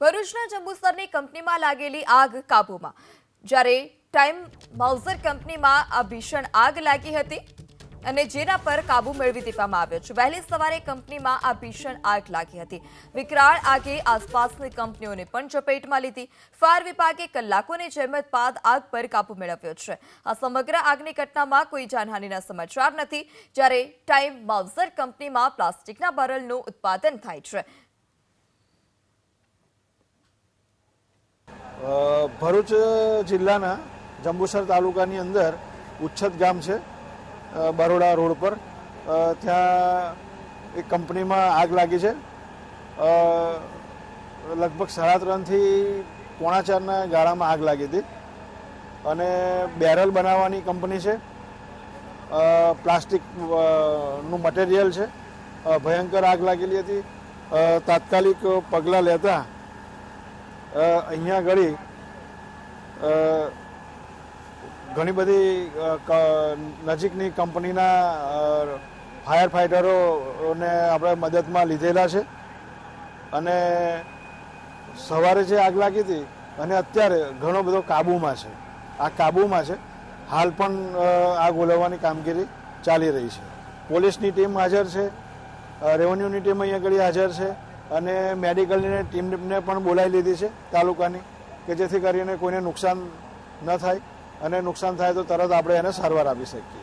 ભરૂચના જંબુસરની કંપનીમાં લાગેલી આગ કાબૂમાં, જ્યારે ટાઈમ માઉઝર કંપનીમાં આ ભીષણ આગ લાગી હતી અને જેના પર કાબુ મેળવી દેવામાં આવ્યો છે। વહેલી સવારે કંપનીમાં આ ભીષણ આગ લાગી હતી। વિકરાળ આગે આસપાસની કંપનીઓને પણ ઝપેટમાં લીધી। ફાયર વિભાગે કલાકોની જહેમત બાદ આગ પર કાબુ મેળવ્યો છે। આ સમગ્ર આગની ઘટનામાં કોઈ જાનહાનિના સમાચાર નથી, જ્યારે ટાઈમ માઉઝર કંપનીમાં પ્લાસ્ટિકના બેરલનું ઉત્પાદન થાય છે। ભરૂચ જિલ્લાના જંબુસર તાલુકાની અંદર ઉચ્છદ ગામ છે, બરોડા રોડ પર। ત્યાં એક કંપનીમાં આગ લાગી છે। લગભગ 3:30 થી 3:45 ગાળામાં આગ લાગી હતી અને બેરલ બનાવવાની કંપની છે। પ્લાસ્ટિકનું મટીરિયલ છે। ભયંકર આગ લાગેલી હતી। તાત્કાલિક પગલાં લેતા અહીંયા ઘણી બધી નજીકની કંપનીના ફાયર ફાઇટરોને આપણે મદદમાં લીધેલા છે અને સવારે જે આગ લાગી હતી અને અત્યારે ઘણો બધો કાબૂમાં છે। આ કાબૂમાં છે। હાલ પણ આગ ઓલવવાની કામગીરી ચાલી રહી છે। પોલીસની ટીમ હાજર છે, રેવન્યુની ટીમ અહીંયા ઘડી હાજર છે અને મેડિકલની ટીમને પણ બોલાવી લીધી છે તાલુકાની, કે જેથી કરીને કોઈને નુકસાન ન થાય અને નુકસાન થાય તો તરત આપણે એને સારવાર આપી શકીએ।